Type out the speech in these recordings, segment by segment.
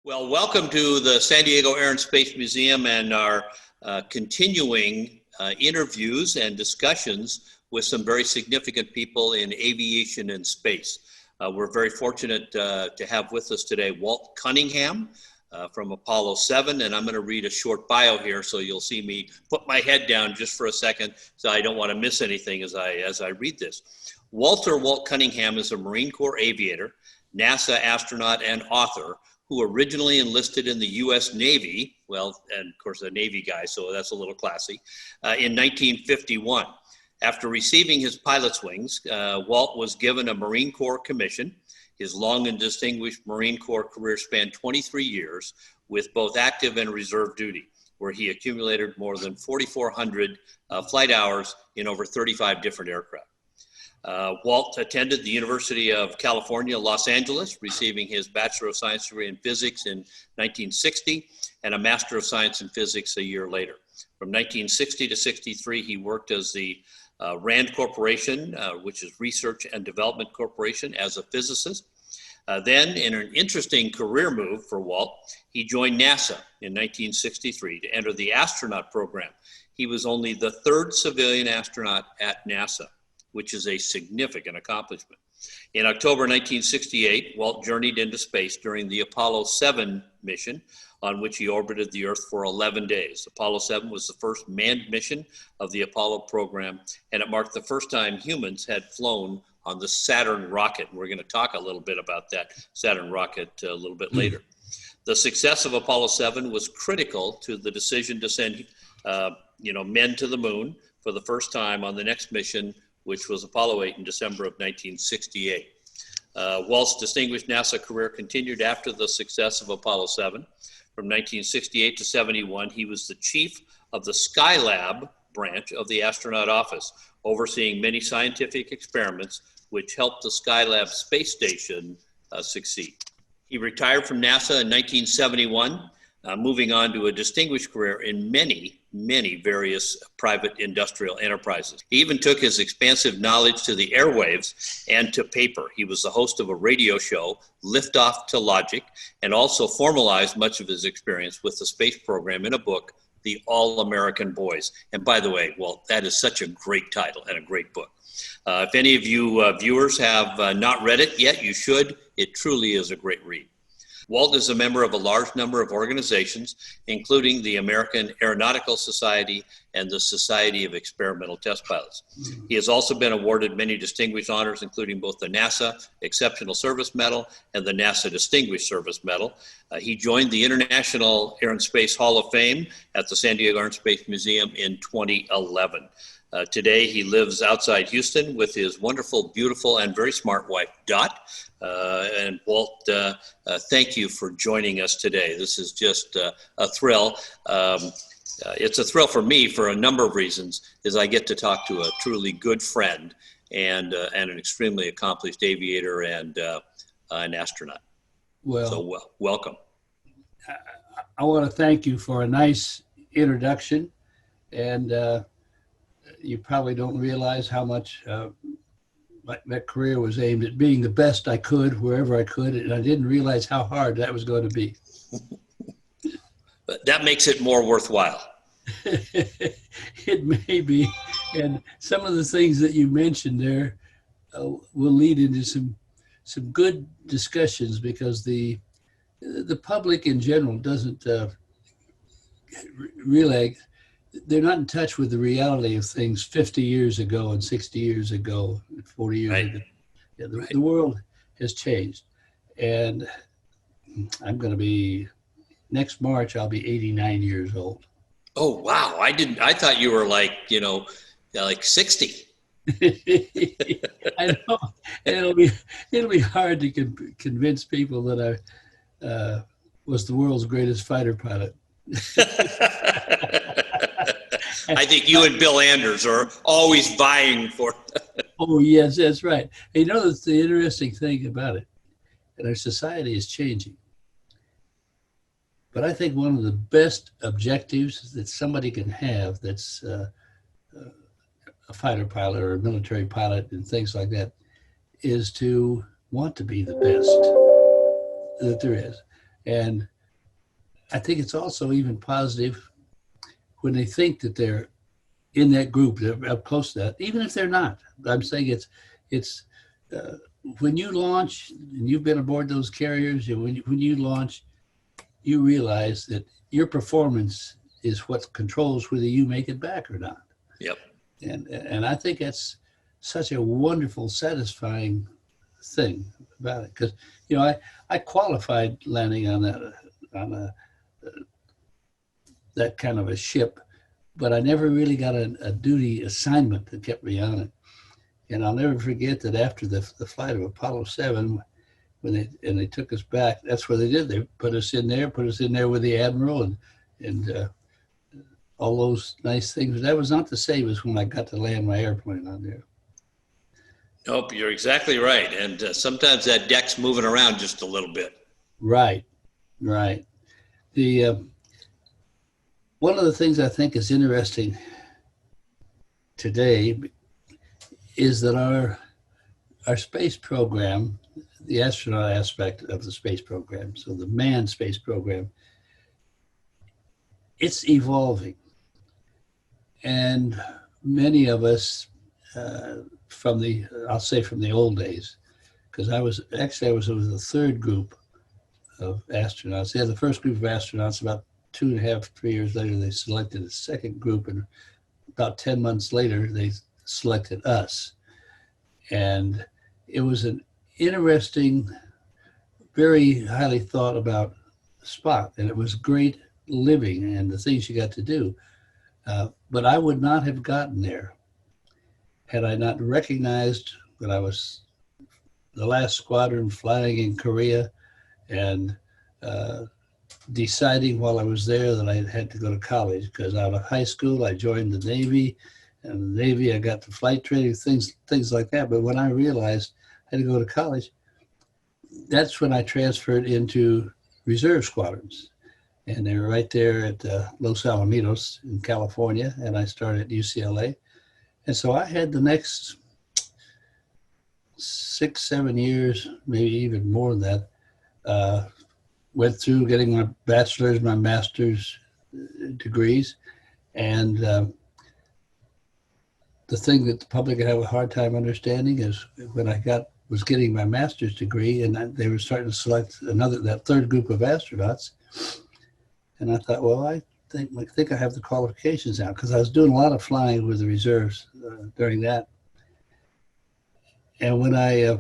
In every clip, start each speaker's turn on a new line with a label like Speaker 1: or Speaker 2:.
Speaker 1: Well, welcome to the San Diego Air and Space Museum and our continuing interviews and discussions with some very significant people in aviation and space. We're very fortunate to have with us today Walt Cunningham from Apollo 7, and I'm going to read a short bio here, so you'll see me put my head down just for a second, so I don't want to miss anything as I read this. Walt Cunningham is a Marine Corps aviator, NASA astronaut, and author who originally enlisted in the U.S. Navy, well, and of course a Navy guy, so that's a little classy, in 1951. After receiving his pilot's wings, Walt was given a Marine Corps commission. His long and distinguished Marine Corps career spanned 23 years with both active and reserve duty, where he accumulated more than 4,400 flight hours in over 35 different aircraft. Walt attended the University of California, Los Angeles, receiving his Bachelor of Science degree in Physics in 1960 and a Master of Science in Physics a year later. From 1960 to 63, he worked as the RAND Corporation, which is Research and Development Corporation, as a physicist. Then, in an interesting career move for Walt, he joined NASA in 1963 to enter the astronaut program. He was only the third civilian astronaut at NASA, which is a significant accomplishment. In October 1968, Walt journeyed into space during the Apollo 7 mission, on which he orbited the Earth for 11 days. Apollo 7 was the first manned mission of the Apollo program, and it marked the first time humans had flown on the Saturn rocket. We're going to talk a little bit about that Saturn rocket a little bit later. The success of Apollo 7 was critical to the decision to send men to the moon for the first time on the next mission, which was Apollo 8 in December of 1968. Walt's distinguished NASA career continued after the success of Apollo 7. From 1968 to 71, he was the chief of the Skylab branch of the astronaut office, overseeing many scientific experiments which helped the Skylab space station succeed. He retired from NASA in 1971, moving on to a distinguished career in many various private industrial enterprises. He even took his expansive knowledge to the airwaves and to paper. He was the host of a radio show, Liftoff to Logic, and also formalized much of his experience with the space program in a book, The All-American Boys. And by the way, well, that is such a great title and a great book. If any of you viewers have not read it yet, you should. It truly is a great read. Walt is a member of a large number of organizations, including the American Aeronautical Society and the Society of Experimental Test Pilots. He has also been awarded many distinguished honors, including both the NASA Exceptional Service Medal and the NASA Distinguished Service Medal. He joined the International Air and Space Hall of Fame at the San Diego Air and Space Museum in 2011. Today, he lives outside Houston with his wonderful, beautiful, and very smart wife, Dot. And Walt, thank you for joining us today. This is just a thrill. It's a thrill for me for a number of reasons, as I get to talk to a truly good friend and an extremely accomplished aviator and an astronaut.
Speaker 2: Well,
Speaker 1: so welcome.
Speaker 2: I want to thank you for a nice introduction, and you probably don't realize how much that career was aimed at being the best I could wherever I could, and I didn't realize how hard that was going to be.
Speaker 1: But that makes it more worthwhile.
Speaker 2: It may be, and some of the things that you mentioned there will lead into some good discussions, because the public in general doesn't really. They're not in touch with the reality of things 50 years ago and 60 years ago, 40 years ago. Yeah, the world has changed. And I'm going to be, next March, I'll be 89 years old.
Speaker 1: Oh, wow. I thought you were like 60.
Speaker 2: I know. And it'll be hard to convince people that I was the world's greatest fighter pilot.
Speaker 1: I think you and Bill Anders are always vying for it.
Speaker 2: Oh, yes, that's right. You know, that's the interesting thing about it. And our society is changing. But I think one of the best objectives that somebody can have that's a fighter pilot or a military pilot and things like that is to want to be the best that there is. And I think it's also even positive when they think that they're in that group, they're up close to that, even if they're not. I'm saying it's uh, when you launch and you've been aboard those carriers, and when you launch, you realize that your performance is what controls whether you make it back or not.
Speaker 1: Yep.
Speaker 2: And I think that's such a wonderful, satisfying thing about it, because I qualified landing on a that kind of a ship, but I never really got a duty assignment that kept me on it. And I'll never forget that after the flight of Apollo 7, when they took us back, that's what they did. They put us in there with the Admiral and all those nice things. But that was not the same as when I got to land my airplane on there.
Speaker 1: Nope, you're exactly right. And sometimes that deck's moving around just a little bit.
Speaker 2: Right. The one of the things I think is interesting today is that our space program, the astronaut aspect of the space program, so the manned space program, it's evolving. And many of us from the old days, because I was with the third group of astronauts. They had the first group of astronauts. About 2.5, 3 years later, they selected a second group, and about 10 months later, they selected us. And it was an interesting, very highly thought about spot, and it was great living and the things you got to do. But I would not have gotten there had I not recognized that I was the last squadron flying in Korea, and deciding while I was there that I had to go to college, because out of high school I joined the Navy, and in the Navy I got the flight training, things like that. But when I realized I had to go to college, that's when I transferred into reserve squadrons. And they were right there at Los Alamitos in California, and I started at UCLA. And so I had the next 6, 7 years, maybe even more than that, went through getting my bachelor's, my master's degrees. And the thing that the public have a hard time understanding is when I was getting my master's degree, and they were starting to select that third group of astronauts. And I thought, well, I think I have the qualifications now, because I was doing a lot of flying with the reserves during that. And when I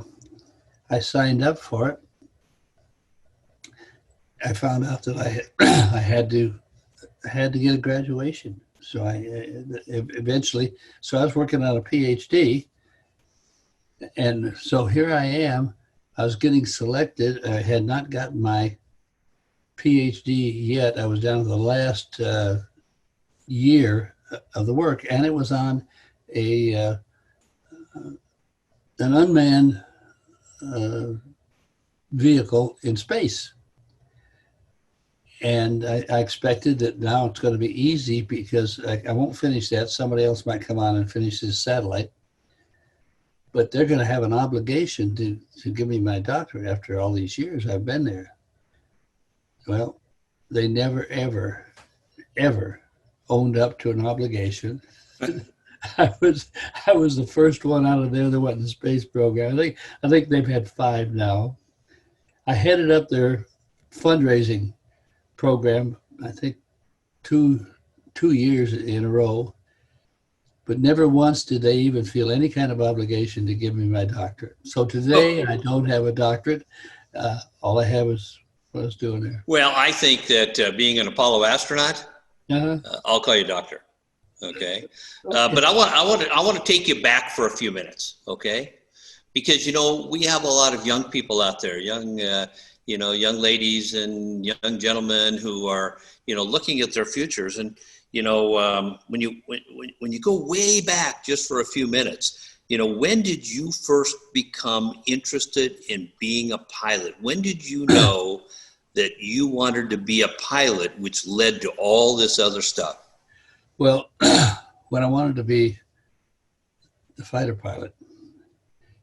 Speaker 2: signed up for it, I found out that I had to get a graduation. So I eventually, I was working on a PhD, and so here I am. I was getting selected. I had not gotten my PhD yet. I was down to the last year of the work, and it was on an unmanned vehicle in space. And I expected that now it's going to be easy, because I won't finish that. Somebody else might come on and finish this satellite. But they're going to have an obligation to give me my doctorate after all these years I've been there. Well, they never, ever, ever owned up to an obligation. I was the first one out of there that went in the space program. I think they've had 5 now. I headed up their fundraising program, I think 2 years in a row, but never once did they even feel any kind of obligation to give me my doctorate. So today I don't have a doctorate. All I have is what I was doing there.
Speaker 1: Well, I think that being an Apollo astronaut, I'll call you doctor. Okay. But I want to take you back for a few minutes. Okay. Because, we have a lot of young people out there, young ladies and young gentlemen who are, looking at their futures. And, when you go way back just for a few minutes, when did you first become interested in being a pilot? When did you know that you wanted to be a pilot, which led to all this other stuff?
Speaker 2: Well, when I wanted to be the fighter pilot,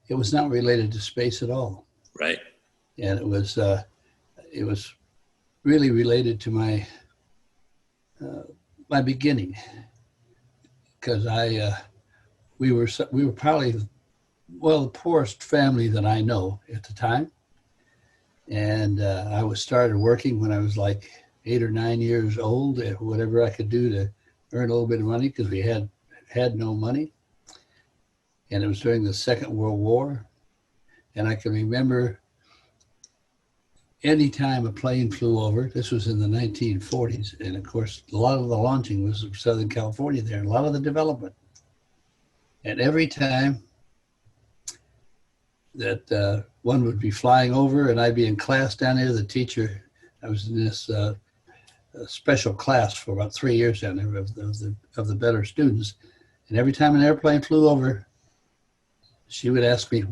Speaker 2: it was not related to space at all.
Speaker 1: Right.
Speaker 2: And it was really related to my my beginning, because we were probably, well, the poorest family that I know at the time. And I was started working when I was like 8 or 9 years old, whatever I could do to earn a little bit of money, because we had no money. And it was during the Second World War. And I can remember any time a plane flew over, this was in the 1940s. And of course, a lot of the launching was in Southern California there, and a lot of the development. And every time that one would be flying over and I'd be in class down there, the teacher, I was in this special class for about 3 years down there of the better students. And every time an airplane flew over, she would ask me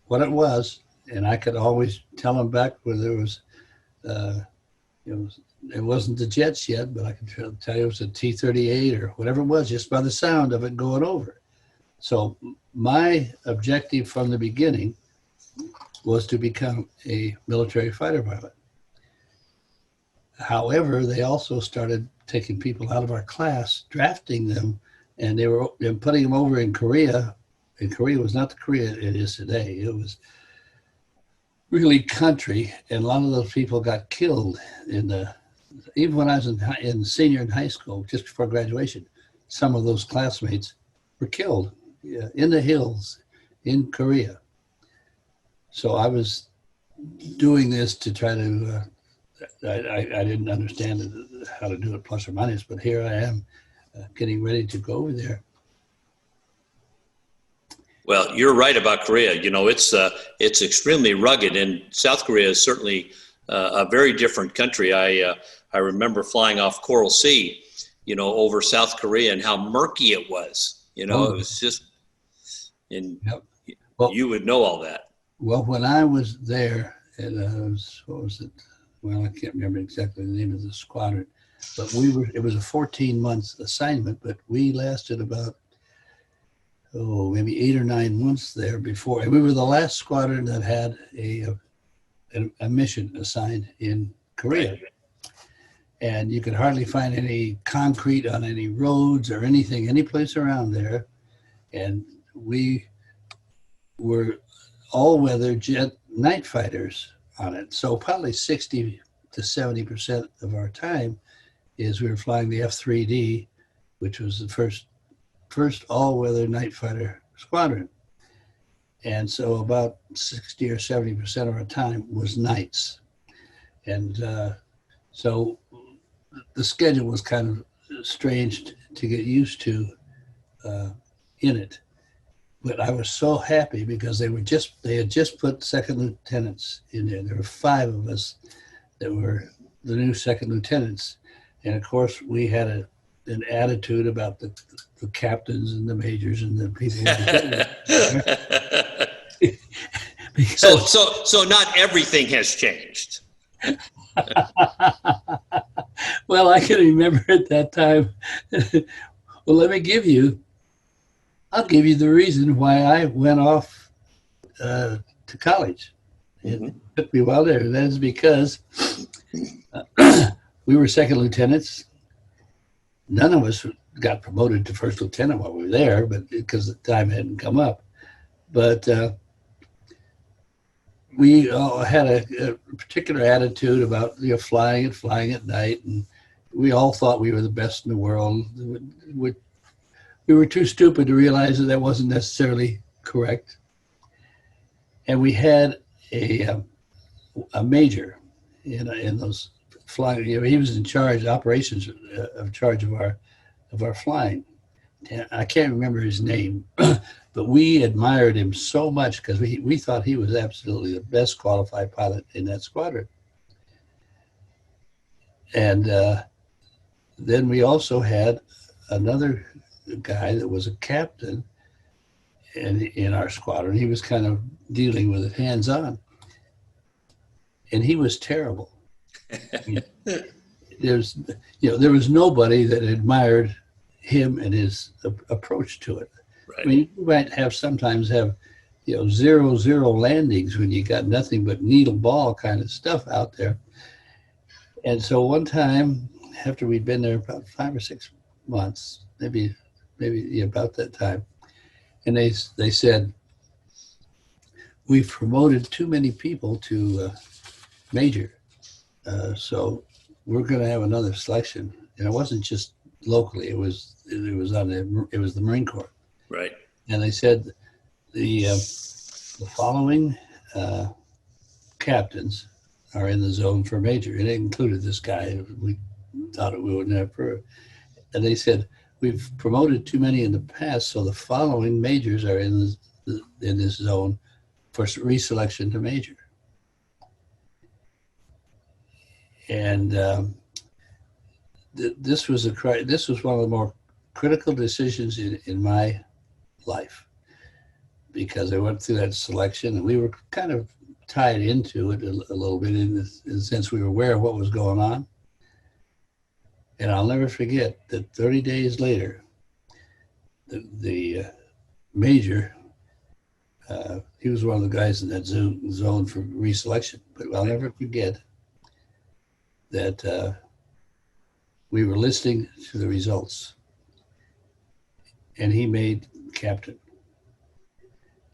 Speaker 2: what it was, and I could always tell them back whether it was, it wasn't the jets yet, but I could tell you it was a T-38 or whatever it was, just by the sound of it going over. So my objective from the beginning was to become a military fighter pilot. However, they also started taking people out of our class, drafting them, and they were putting them over in Korea. And Korea was not the Korea it is today. It was really country, and a lot of those people got killed even when I was in senior in high school, just before graduation. Some of those classmates were killed in the hills in Korea. So I was doing this to try to, I didn't understand how to do it plus or minus, but here I am getting ready to go over there.
Speaker 1: Well, you're right about Korea. You know, it's extremely rugged, and South Korea is certainly a very different country. I remember flying off Coral Sea, over South Korea, and how murky it was. It was just, and
Speaker 2: yep. Well,
Speaker 1: you would know all that.
Speaker 2: Well, when I was there, and what was it? Well, I can't remember exactly the name of the squadron, but it was a 14-month assignment, but we lasted about, maybe 8 or 9 months there before. And we were the last squadron that had a mission assigned in Korea. Right. And you could hardly find any concrete on any roads or anything, any place around there. And we were all-weather jet night fighters on it. So probably 60 to 70% of our time is we were flying the F-3D, which was the first all-weather night fighter squadron. And so about 60 or 70% of our time was nights. And so the schedule was kind of strange to get used to in it. But I was so happy because they had just put second lieutenants in there. There were 5 of us that were the new second lieutenants. And of course, we had an attitude about the captains and the majors and the people.
Speaker 1: So not everything has changed.
Speaker 2: Well, I can remember at that time. Well, I'll give you the reason why I went off to college. It took me a while there. That is because we were second lieutenants. None of us got promoted to first lieutenant while we were there, but because the time hadn't come up. But we all had a particular attitude about flying at night, and we all thought we were the best in the world. We were too stupid to realize that wasn't necessarily correct. And we had a major in those flying. He was in charge of operations, of charge of our flying. And I can't remember his name, but we admired him so much because we thought he was absolutely the best qualified pilot in that squadron. And then we also had another guy that was a captain in our squadron. He was kind of dealing with it hands-on, and he was terrible. There was nobody that admired him and his approach to it. Right. I mean, you might sometimes have 0-0 landings when you got nothing but needle ball kind of stuff out there. And so one time, after we'd been there about 5 or 6 months, maybe about that time, and they said, we've promoted too many people to major, so we're going to have another selection. And it wasn't just locally; it was the Marine Corps.
Speaker 1: Right.
Speaker 2: And they said the following captains are in the zone for major. And it included this guy. We thought we wouldn't have heard. And they said, we've promoted too many in the past, so the following majors are in this zone for reselection to major. And this was one of the more critical decisions in my life, because I went through that selection and we were kind of tied into it a little bit in the sense we were aware of what was going on. And I'll never forget that 30 days later, the major, he was one of the guys in that zone for reselection, but I'll never forget that we were listening to the results, and he made captain.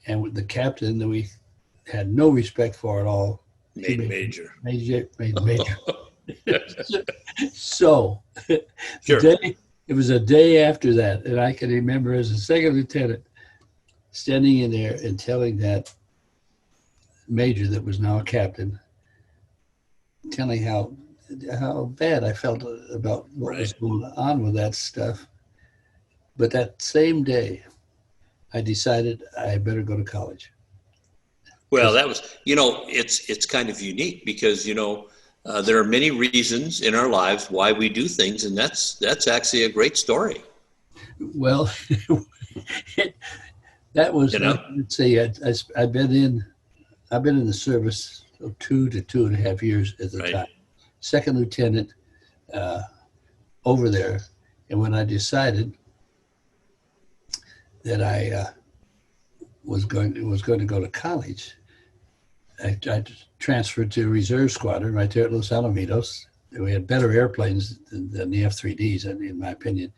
Speaker 2: And with the captain that we had no respect for at all,
Speaker 1: Made major.
Speaker 2: Made major. So,
Speaker 1: Sure.
Speaker 2: It was a day after that, and I can remember as a second lieutenant standing in there and telling that major that was now a captain, telling how bad I felt about what was going on with that stuff. But that same day, I decided I better go to college.
Speaker 1: Well, that was, it's kind of unique because, there are many reasons in our lives why we do things, and that's actually a great story.
Speaker 2: Well, that was, let's say, I've been in the service of 2 to 2.5 years at the time. Second lieutenant over there, and when I decided that I was going to go to college, I transferred to a reserve squadron right there at Los Alamitos. We had better airplanes than the F-3Ds, in my opinion,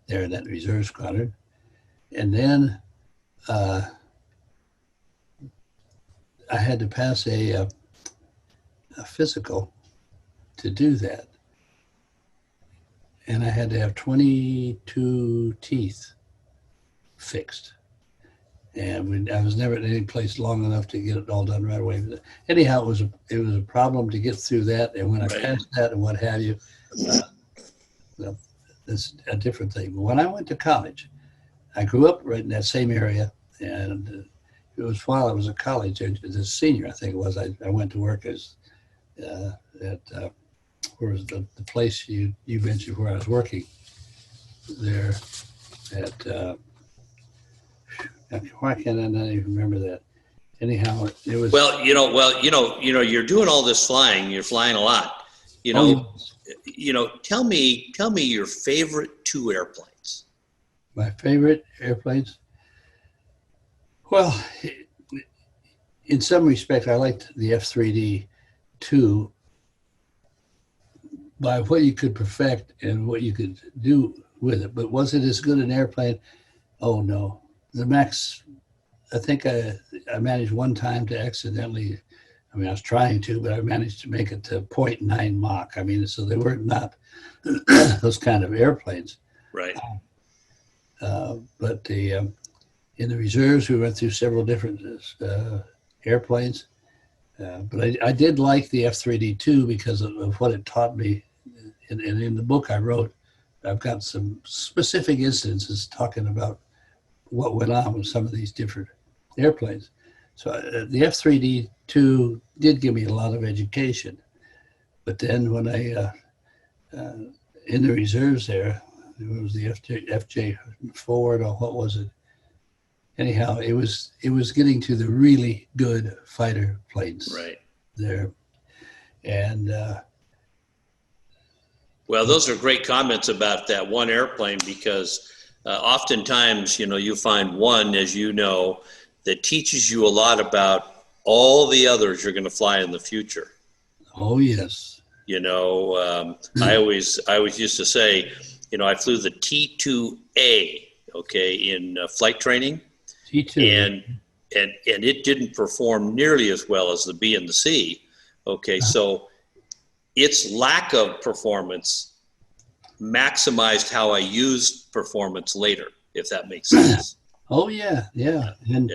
Speaker 2: there in that reserve squadron. And then I had to pass a physical to do that. And I had to have 22 teeth fixed. And I was never at any place long enough to get it all done right away. But anyhow, it was a problem to get through that. And when I passed that and what have you, well, that's a different thing. But when I went to college, I grew up right in that same area. And it was while I was at college, as a senior, I think it was, I went to work as at where was the place you mentioned where I was working there at why can't I not even remember that? Anyhow, it was.
Speaker 1: Well, you're doing all this flying. You're flying a lot. Tell me your favorite 2 airplanes.
Speaker 2: My favorite airplanes. Well, in some respect, I liked the F-3D too, by what you could perfect and what you could do with it. But was it as good an airplane? Oh no. The Max, I think I managed one time to accidentally, I was trying to, but I managed to make it to 0.9 Mach. So they were not those kind of airplanes.
Speaker 1: Right.
Speaker 2: But in the reserves, we went through several different airplanes. But I did like the F-3D too because of what it taught me. And in the book I wrote, I've got some specific instances talking about what went on with some of these different airplanes. So the F-3D-2 did give me a lot of education. But then when I, in the reserves there, it was the FJ4, or what was it? Anyhow, it was getting to the really good fighter planes there. And
Speaker 1: well, those are great comments about that one airplane because oftentimes, you find one, as you know, that teaches you a lot about all the others you're going to fly in the future.
Speaker 2: Oh, yes.
Speaker 1: I always used to say, I flew the T2A, okay, in flight training.
Speaker 2: T2.
Speaker 1: And it didn't perform nearly as well as the B and the C. Okay, so its lack of performance maximized how I used performance later, if that makes sense.
Speaker 2: Oh, yeah. And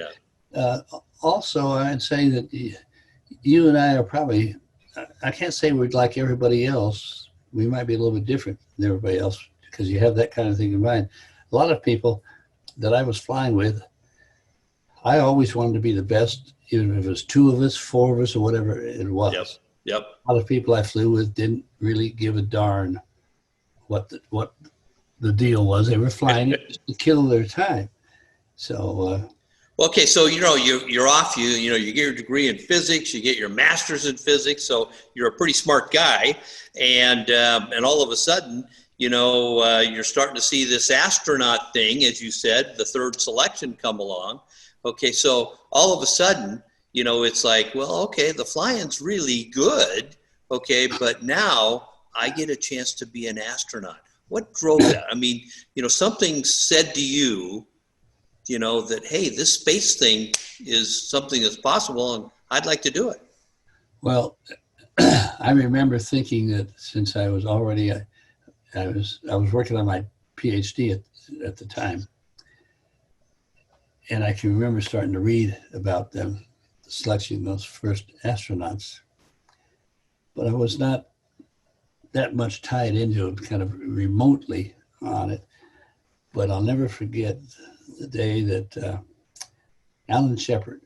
Speaker 1: Yeah.
Speaker 2: Also, I'd say that you and I are probably, I can't say we're like everybody else. We might be a little bit different than everybody else because you have that kind of thing in mind. A lot of people that I was flying with, I always wanted to be the best, even if it was 2 of us, 4 of us, or whatever it was.
Speaker 1: Yep.
Speaker 2: A lot of people I flew with didn't really give a darn what the deal was. They were flying just to kill their time. So,
Speaker 1: okay, so you're off. You get your degree in physics. You get your master's in physics. So you're a pretty smart guy, and all of a sudden, you're starting to see this astronaut thing, as you said, the third selection come along. Okay, so all of a sudden, it's like, well, okay, the flying's really good. Okay, but now I get a chance to be an astronaut. What drove that? I mean, something said to you, that, hey, this space thing is something that's possible and I'd like to do it.
Speaker 2: Well, I remember thinking that since I was already, I was working on my PhD at the time. And I can remember starting to read about them, selecting those first astronauts. But I was not that much tied into it, kind of remotely on it. But I'll never forget the day that Alan Shepard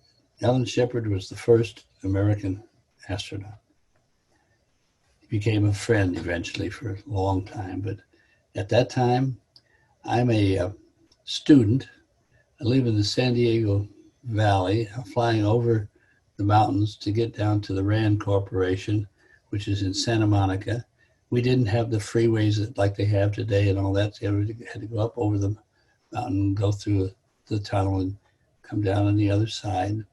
Speaker 2: was the first American astronaut. He became a friend eventually for a long time. But at that time, I'm a student. I live in the San Diego Valley, flying over the mountains to get down to the RAND Corporation, which is in Santa Monica. We didn't have the freeways like they have today and all that. So we had to go up over the mountain, go through the tunnel and come down on the other side.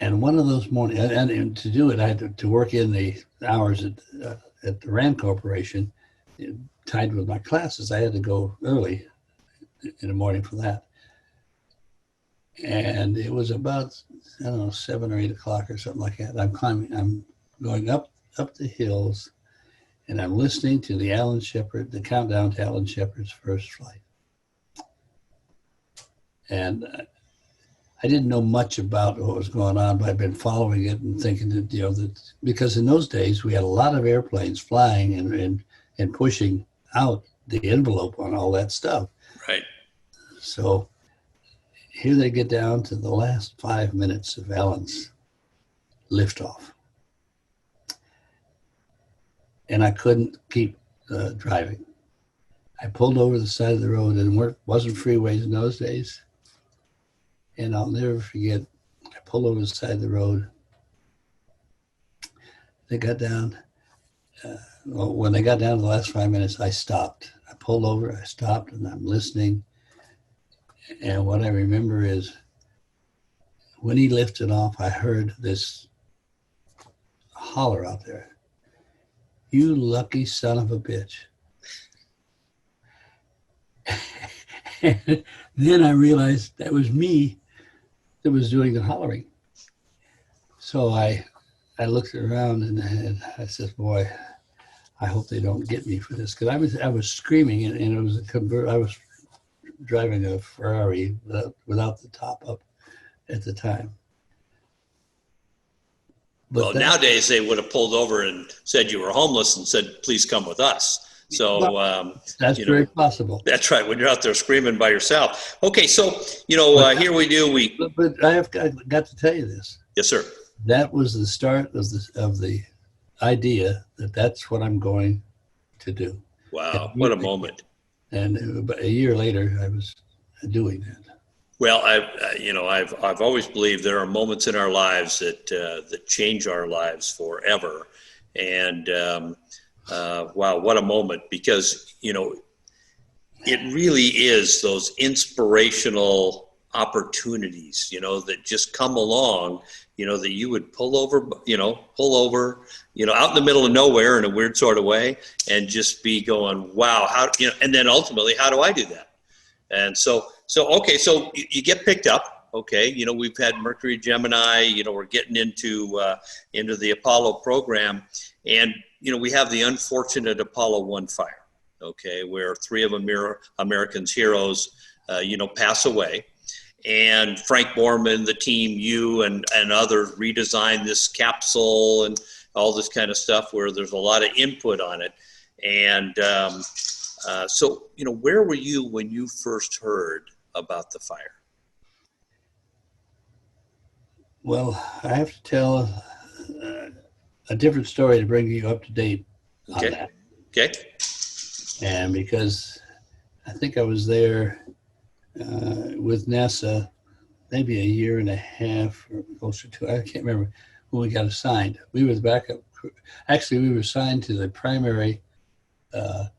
Speaker 2: And one of those mornings, and to do it, I had to work in the hours at the RAND Corporation, tied with my classes. I had to go early in the morning for that. And it was about, 7 or 8 o'clock or something like that. I'm going up the hills, and I'm listening to the countdown to Alan Shepard's first flight. And I didn't know much about what was going on, but I've been following it and thinking that, because in those days we had a lot of airplanes flying and pushing out the envelope on all that stuff.
Speaker 1: Right.
Speaker 2: So here they get down to the last 5 minutes of Alan's liftoff. And I couldn't keep driving. I pulled over the side of the road, and wasn't freeways in those days. And I'll never forget, I pulled over the side of the road. They got down. When they got down to the last 5 minutes, I stopped. I pulled over, I stopped, and I'm listening. And what I remember is when he lifted off, I heard this holler out there. "You lucky son of a bitch." And then I realized that was me that was doing the hollering. So I looked around and I said, boy, I hope they don't get me for this. Because I was screaming, and it was I was driving a Ferrari without the top up at the time.
Speaker 1: But nowadays they would have pulled over and said you were homeless and said, please come with us. So
Speaker 2: that's very possible.
Speaker 1: That's right. When you're out there screaming by yourself. Okay. So, here we do.
Speaker 2: But I got to tell you this.
Speaker 1: Yes, sir.
Speaker 2: That was the start of the idea that that's what I'm going to do.
Speaker 1: Wow. What a moment.
Speaker 2: And a year later, I was doing that.
Speaker 1: Well, I've always believed there are moments in our lives that change our lives forever. And wow, what a moment, because, it really is those inspirational opportunities, that just come along, that you would pull over, out in the middle of nowhere in a weird sort of way, and just be going, wow, and then ultimately, how do I do that? And okay, so you get picked up. Okay, we've had Mercury, Gemini. We're getting into the Apollo program, and we have the unfortunate Apollo 1 fire. Okay, where 3 of Americans' heroes, pass away, and Frank Borman, the team, you and others redesigned this capsule and all this kind of stuff, where there's a lot of input on it, and so, where were you when you first heard about the fire?
Speaker 2: Well, I have to tell a different story to bring you up to date on that.
Speaker 1: Okay.
Speaker 2: And because I think I was there with NASA maybe a year and a half or closer to, I can't remember when we got assigned. We were the backup crew. Actually, we were assigned to the primary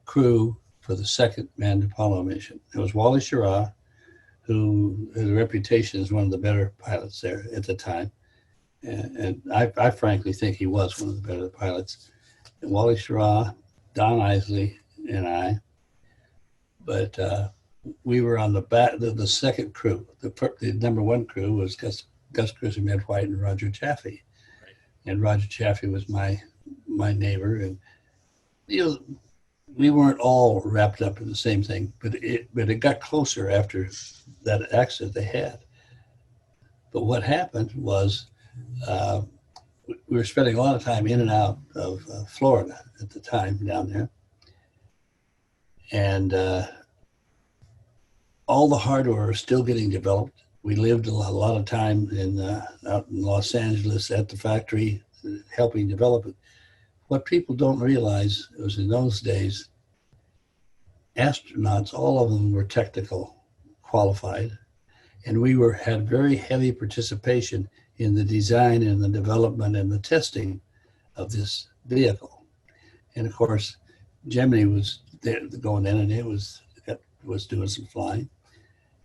Speaker 2: crew for the second manned Apollo mission. It was Wally Schirra, who has a reputation as one of the better pilots there at the time. And I frankly think he was one of the better pilots. And Wally Schirra, Don Isley, and I. But we were on the second crew. The number 1 crew was Gus Grissom, Ed White, and Roger Chaffee. Right. And Roger Chaffee was my neighbor. And we weren't all wrapped up in the same thing, but it got closer after that accident they had. But what happened was we were spending a lot of time in and out of Florida at the time down there. And all the hardware was still getting developed. We lived a lot of time out in Los Angeles at the factory helping develop it. What people don't realize was in those days, astronauts, all of them were technical qualified, and we had very heavy participation in the design and the development and the testing of this vehicle. And of course, Gemini was there going in, and it was doing some flying.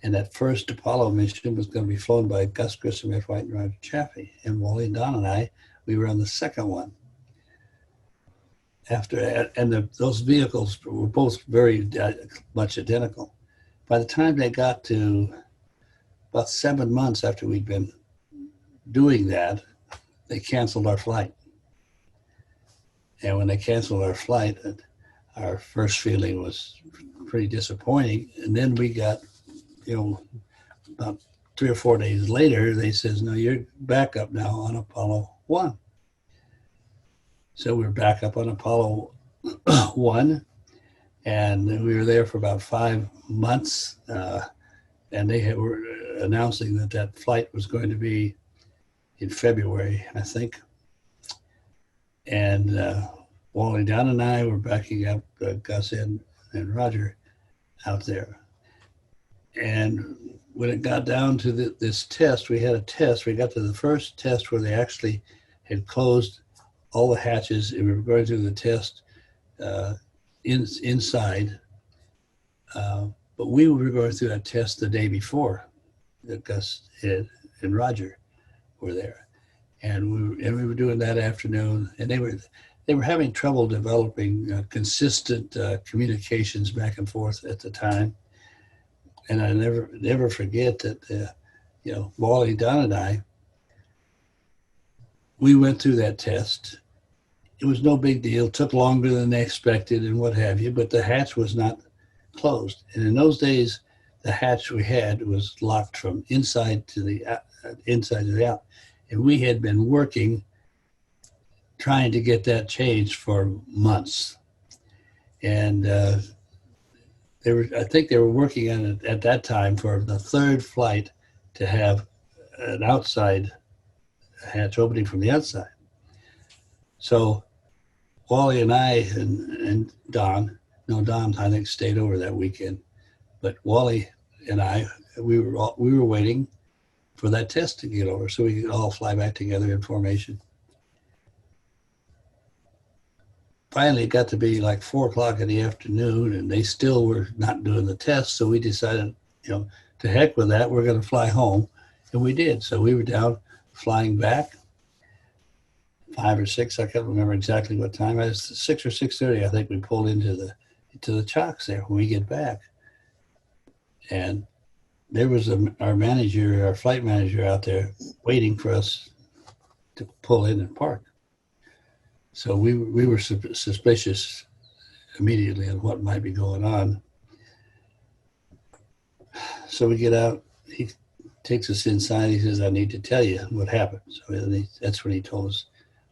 Speaker 2: And that first Apollo mission was going to be flown by Gus Grissom, Ed White, and Roger Chaffee. And Wally and Don and I, we were on the second one. Those vehicles were both very much identical. By the time they got to about 7 months after we'd been doing that, they canceled our flight. And when they canceled our flight, our first feeling was pretty disappointing. And then we got, about 3 or 4 days later, they says, no, you're back up now on Apollo 1. So we were back up on Apollo 1, and we were there for about 5 months. And they were announcing that flight was going to be in February, I think. And Wally, Don, and I were backing up Gus and Roger out there. And when it got down to this test, we had a test. We got to the first test where they actually had closed all the hatches, and we were going through the test inside. But we were going through that test the day before that Gus, Ed, and Roger were there. And we were doing that afternoon, and they were having trouble developing consistent communications back and forth at the time. And I never forget that, Wally, Don, and I, we went through that test. It was no big deal. It took longer than they expected and what have you, but the hatch was not closed. And in those days, the hatch we had was locked from inside to the out. And we had been working, trying to get that changed for months. And I think they were working on it at that time for the third flight to have an outside hatch opening from the outside. So Wally and I and Don I think stayed over that weekend, but Wally and I, we were waiting for that test to get over so we could all fly back together in formation. Finally, it got to be like 4 o'clock in the afternoon, and they still were not doing the test. So we decided, to heck with that, we're going to fly home. And we did. So we were down flying back, 5 or 6, I can't remember exactly what time. It was 6 or 6:30, I think we pulled into the chocks there when we get back. And there was our manager, our flight manager out there waiting for us to pull in and park. So we were suspicious immediately of what might be going on. So we get out. He takes us inside. He says, "I need to tell you what happened." So that's when he told us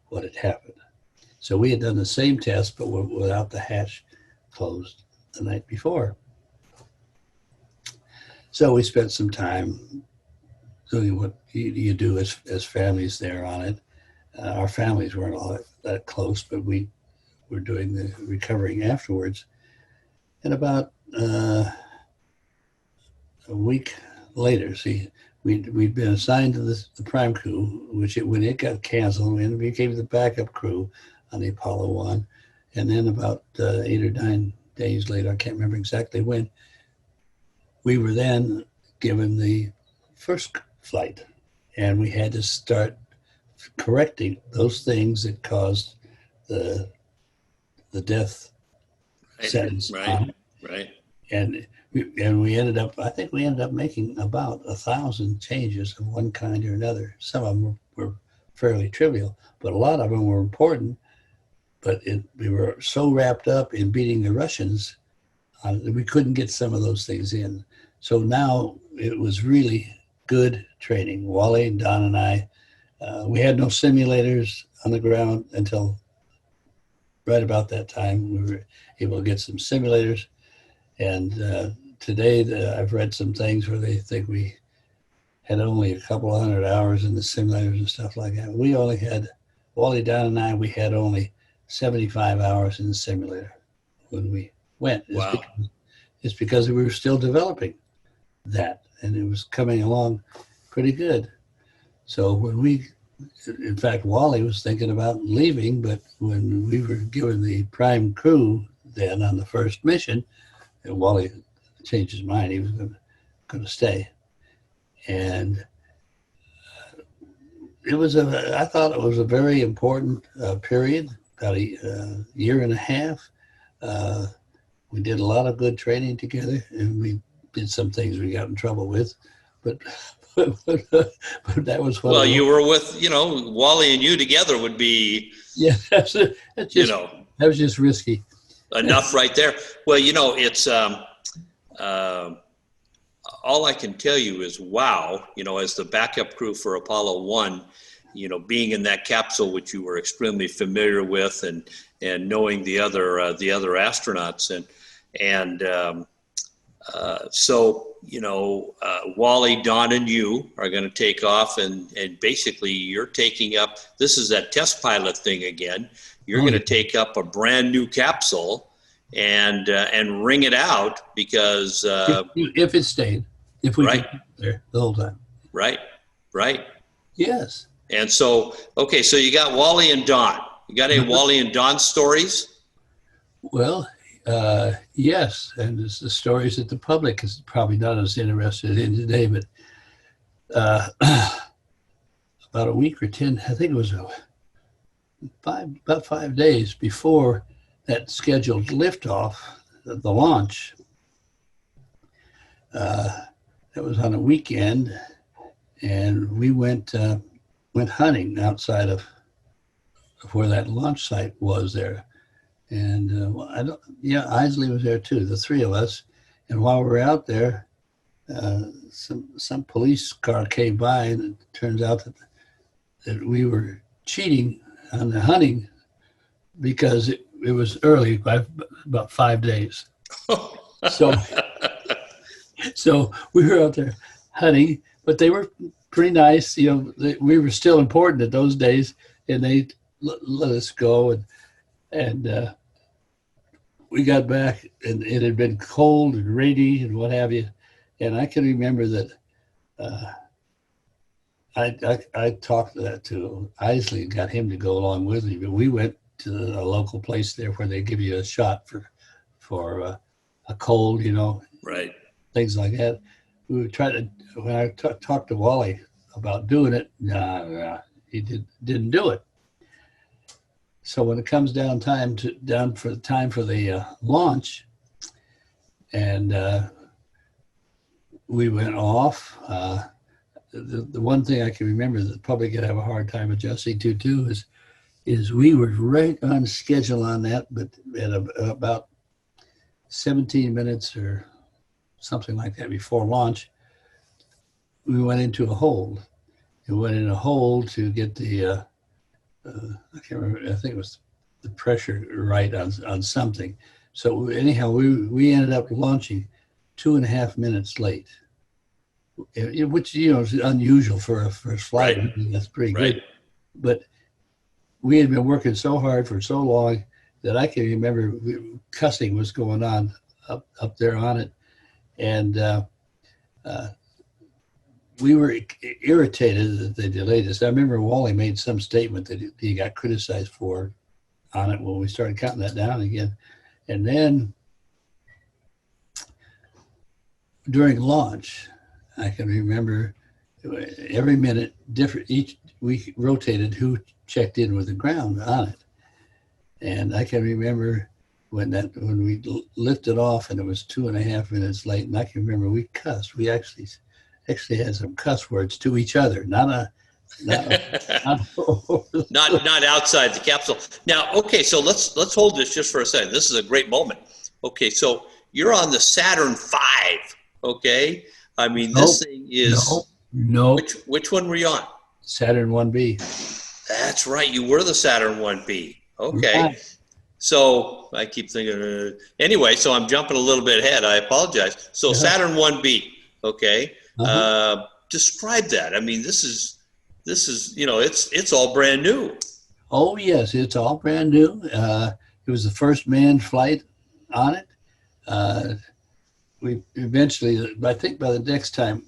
Speaker 2: what had happened. So we had done the same test, but without the hatch closed the night before. So we spent some time doing what you do as families there on it. Our families weren't all that close, but we were doing the recovering afterwards. And about a week later, we'd been assigned to the prime crew, which when it got canceled, we became the backup crew on the Apollo 1. And then about 8 or 9 days later, I can't remember exactly when, we were then given the first flight. And we had to start correcting those things that caused the death sentence.
Speaker 1: Right.
Speaker 2: And we ended up, I think we ended up making about 1,000 changes of one kind or another. Some of them were fairly trivial, but a lot of them were important. But we were so wrapped up in beating the Russians that we couldn't get some of those things in. So now it was really good training. Wally, Don, and I, we had no simulators on the ground until right about that time. We were able to get some simulators. And today I've read some things where they think we had only a couple of 100 hours in the simulators and stuff like that. We only had, Wally, Don, and I, we had only 75 hours in the simulator when we went.
Speaker 1: Wow.
Speaker 2: It's because we were still developing that, and it was coming along pretty good. So when in fact, Wally was thinking about leaving, but when we were given the prime crew then on the first mission, and Wally changed his mind, he was going to stay. And I thought it was a very important period, about a year and a half. We did a lot of good training together, and we did some things we got in trouble with, but that was what.
Speaker 1: Well, you were with, Wally and you together would be.
Speaker 2: Yeah, that was just risky.
Speaker 1: Enough right there. Well, it's all I can tell you is, wow, as the backup crew for Apollo 1, being in that capsule, which you were extremely familiar with, and knowing the other astronauts, so Wally, Don, and you are going to take off, and basically you're taking up. This is that test pilot thing again. You're going to take up a brand new capsule and ring it out because
Speaker 2: if it stayed, if we
Speaker 1: right
Speaker 2: could there the whole time.
Speaker 1: Right.
Speaker 2: Yes.
Speaker 1: And so, okay, so you got Wally and Don. You got any Wally and Don stories?
Speaker 2: Well, yes, and it's the stories that the public is probably not as interested in today, but about a week or 10, I think it was about 5 days before that scheduled liftoff, the launch, that was on a weekend, and we went hunting outside of where that launch site was there. And Isley was there too, the three of us. And while we were out there, some police car came by, and it turns out that we were cheating on the hunting because it was early by about 5 days. So we were out there hunting, but they were pretty nice. We were still important at those days, and they let us go. And we got back, and it had been cold and rainy and what have you. And I can remember that I talked to Isley and got him to go along with me. But we went to a local place there where they give you a shot for a cold,
Speaker 1: right,
Speaker 2: things like that. we would try to, when I talked to Wally about doing it, he didn't do it. So when it comes down for the launch, and we went off. The one thing I can remember that probably gonna have a hard time adjusting to too is we were right on schedule on that, but at about 17 minutes or something like that before launch, we went into a hold. We went in a hold to get the I can't remember. I think it was the pressure right on something. So anyhow, we ended up launching 2.5 minutes late, which is unusual for a first flight.
Speaker 1: Right.
Speaker 2: That's pretty
Speaker 1: Right.
Speaker 2: good. But we had been working so hard for so long that I can remember cussing was going on up there on it, and we were irritated that they delayed us. I remember Wally made some statement that he got criticized for on it when we started counting that down again. And then during launch, I can remember every minute different. We rotated who checked in with the ground on it. And I can remember when we lifted off and it was 2.5 minutes late, and I can remember we cussed. We actually had some cuss words to each other, not
Speaker 1: outside the capsule. Now, okay, so let's hold this just for a second. This is a great moment. Okay, so you're on the Saturn V. Okay, I mean this thing is Which one were you on?
Speaker 2: Saturn 1B.
Speaker 1: That's right, you were the Saturn 1B. Okay,
Speaker 2: Right.
Speaker 1: So I keep thinking. Anyway, so I'm jumping a little bit ahead. I apologize. So Saturn 1B. Okay. Describe that. I mean, this is it's all brand new.
Speaker 2: Oh yes, it's all brand new. It was the first manned flight on it. We eventually, I think by the next time,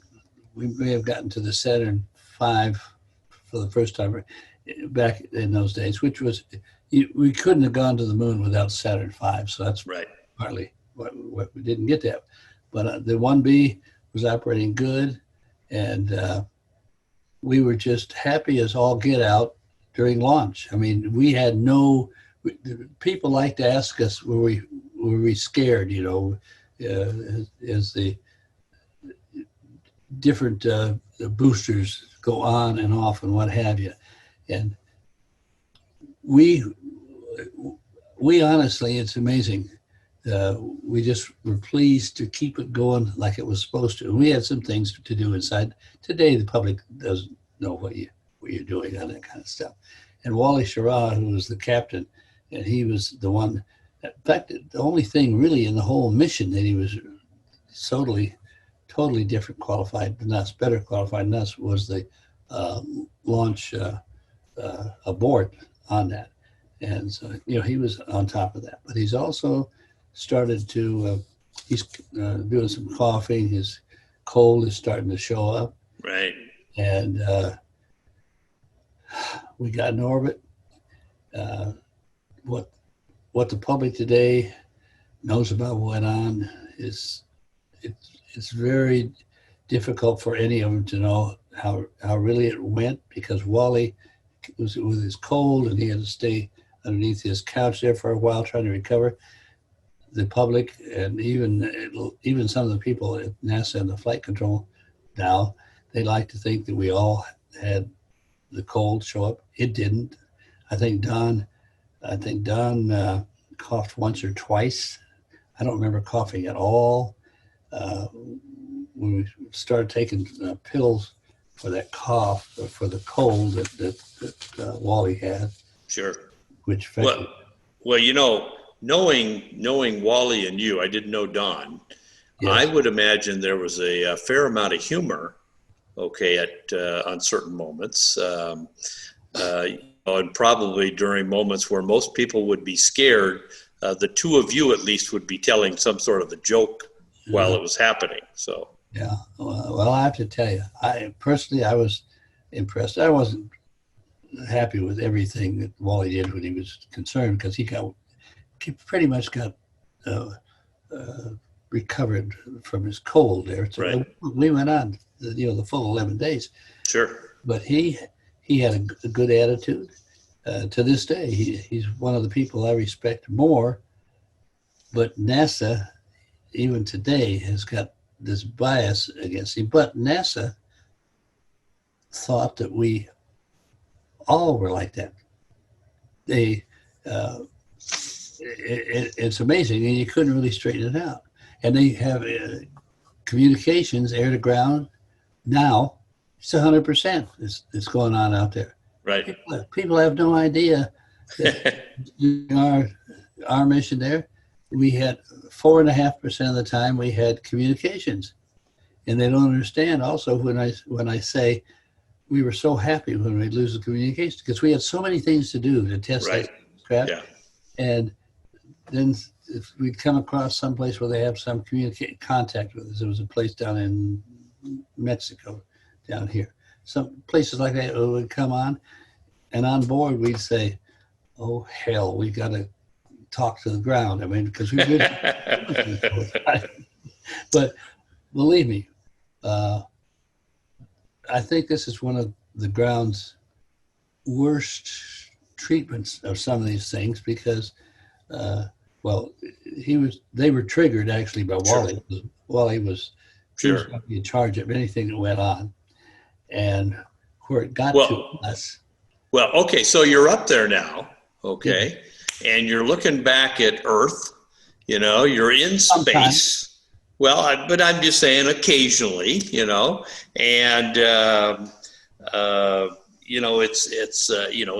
Speaker 2: we may have gotten to the Saturn V for the first time back in those days, which was we couldn't have gone to the moon without Saturn V. So that's
Speaker 1: right.
Speaker 2: Partly what we didn't get that. But the 1B was operating good, and we were just happy as all get out during launch. I mean, we had people like to ask us, were we scared, as the different boosters go on and off and what have you. And we honestly, it's amazing. We just were pleased to keep it going like it was supposed to. And we had some things to do inside. Today, the public doesn't know what you're doing on that kind of stuff. And Wally Schirra, who was the captain, and he was the one. In fact, the only thing really in the whole mission that he was totally different qualified than us, better qualified than us, was the launch abort on that. And so, he was on top of that. But he's also started to, he's doing some coughing. His cold is starting to show up.
Speaker 1: Right.
Speaker 2: And we got in orbit. What the public today knows about what went on is it's very difficult for any of them to know how really it went, because Wally was with his cold and he had to stay underneath his couch there for a while trying to recover. The public and even some of the people at NASA and the flight control now, they like to think that we all had the cold show up. It didn't. I think Don coughed once or twice. I don't remember coughing at all. When we started taking pills for that cough, for the cold that Wally had.
Speaker 1: Sure.
Speaker 2: Which
Speaker 1: well, knowing Wally and you, I didn't know Don. Yes. I would imagine there was a fair amount of humor, on certain moments, and probably during moments where most people would be scared, the two of you at least would be telling some sort of a joke while it was happening. So
Speaker 2: yeah, well, I have to tell you, I was impressed. I wasn't happy with everything that Wally did when he was concerned, because he pretty much got recovered from his cold there. So
Speaker 1: Right.
Speaker 2: we went on, the full 11 days.
Speaker 1: Sure.
Speaker 2: But he had a good attitude. To this day, he's one of the people I respect more. But NASA, even today, has got this bias against him. But NASA thought that we all were like that. It's amazing, and you couldn't really straighten it out. And they have communications, air to ground. Now, it's 100%. It's going on out there.
Speaker 1: Right.
Speaker 2: People have no idea that during our mission there, we had 4.5% of the time we had communications, and they don't understand. Also, when I say we were so happy when we lose the communication, because we had so many things to do to test
Speaker 1: Right.
Speaker 2: that crap,
Speaker 1: Yeah.
Speaker 2: and then if we'd come across some place where they have some contact with us. There was a place down in Mexico, down here. Some places like that would come on, and on board we'd say, "Oh hell, we got to talk to the ground." I mean, because we've been, but believe me, I think this is one of the ground's worst treatments of some of these things because, they were triggered actually by Wally.
Speaker 1: Sure.
Speaker 2: Wally was
Speaker 1: Sure.
Speaker 2: in charge of anything that went on, and where it got
Speaker 1: Well-
Speaker 2: to us.
Speaker 1: Well, okay, so you're up there now, okay, and you're looking back at Earth, you're in
Speaker 2: Sometimes.
Speaker 1: space. Well, but I'm just saying occasionally, and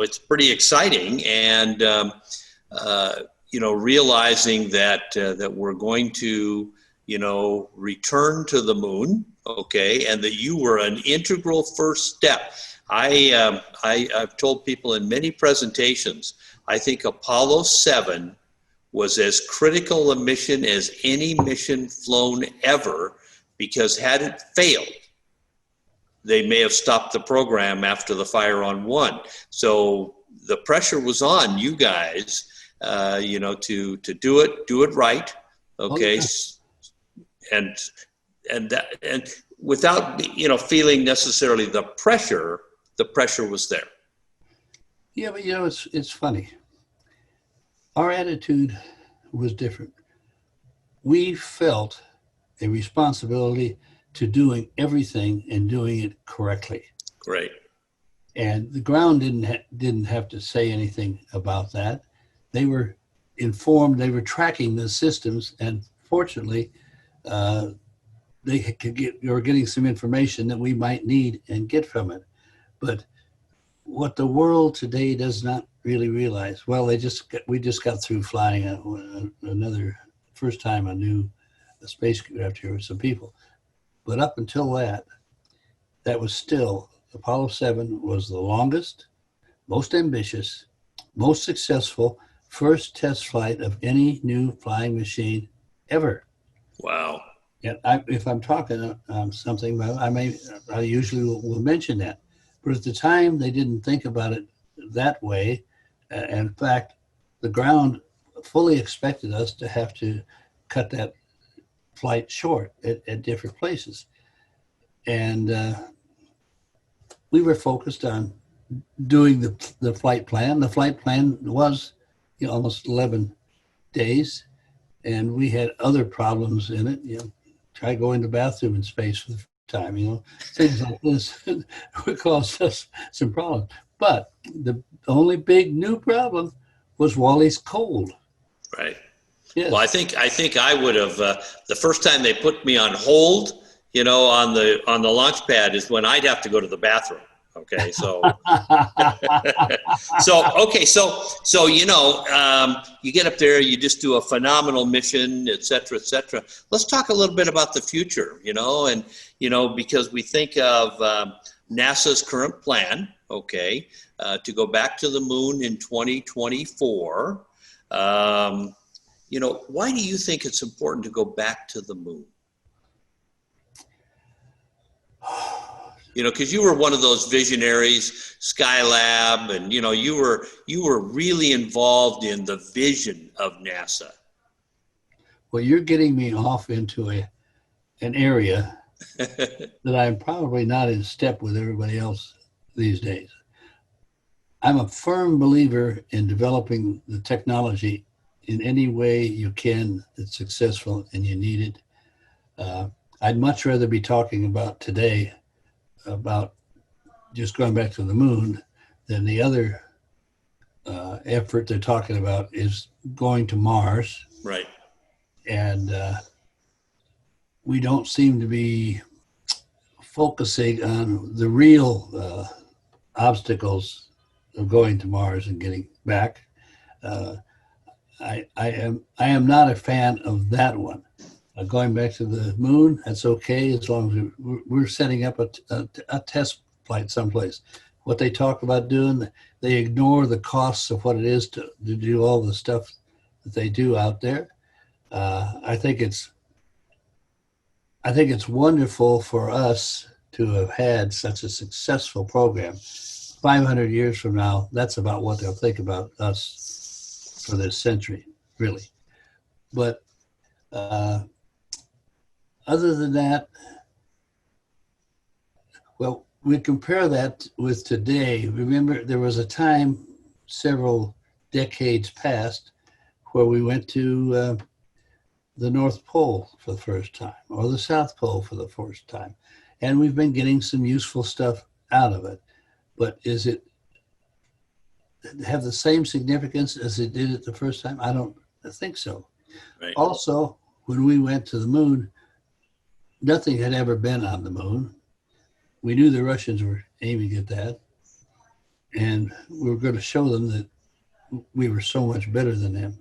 Speaker 1: it's pretty exciting, and realizing that we're going to return to the moon, okay, and that you were an integral first step. I've told people in many presentations, I think Apollo 7 was as critical a mission as any mission flown ever, because had it failed, they may have stopped the program after the fire on 1. So the pressure was on you guys, to do it right, okay, and without feeling necessarily the pressure was there.
Speaker 2: Yeah, but it's funny. Our attitude was different. We felt a responsibility to doing everything and doing it correctly.
Speaker 1: Great.
Speaker 2: And the ground didn't have to say anything about that. They were informed. They were tracking the systems, and fortunately, they were getting some information that we might need and get from it. But what the world today does not really realize, we just got through flying another first time a new spacecraft here with some people. But up until that was still, Apollo 7 was the longest, most ambitious, most successful first test flight of any new flying machine ever.
Speaker 1: Wow.
Speaker 2: And if I'm talking something about, I usually will mention that. But at the time, they didn't think about it that way. In fact, the ground fully expected us to have to cut that flight short at different places. And we were focused on doing the flight plan. The flight plan was almost 11 days, and we had other problems in it. Try going to the bathroom in space for the time, things like this would cause us some problems. But the only big new problem was Wally's cold.
Speaker 1: Right.
Speaker 2: Yes.
Speaker 1: Well, I think I would have the first time they put me on hold, on the launch pad is when I'd have to go to the bathroom. Okay, so you get up there, you just do a phenomenal mission, et cetera, et cetera. Let's talk a little bit about the future, because we think of NASA's current plan, okay, to go back to the moon in 2024. Why do you think it's important to go back to the moon? Because you were one of those visionaries, Skylab, and you were really involved in the vision of NASA.
Speaker 2: Well, you're getting me off into an area that I'm probably not in step with everybody else these days. I'm a firm believer in developing the technology in any way you can that's successful and you need it. I'd much rather be talking about today about just going back to the moon than the other effort they're talking about is going to Mars.
Speaker 1: Right.
Speaker 2: And we don't seem to be focusing on the real obstacles of going to Mars and getting back. I am not a fan of that one. Going back to the moon, that's okay as long as we're setting up a test flight someplace. What they talk about doing, they ignore the costs of what it is to do all the stuff that they do out there. I think it's wonderful for us to have had such a successful program. 500 years from now, that's about what they'll think about us for this century, really. But other than that, well, we compare that with today. Remember, there was a time several decades past where we went to the North Pole for the first time, or the South Pole for the first time. And we've been getting some useful stuff out of it. But is it have the same significance as it did it the first time? I don't think so.
Speaker 1: Right.
Speaker 2: Also, when we went to the moon, nothing had ever been on the moon. We knew the Russians were aiming at that. And we were going to show them that we were so much better than them,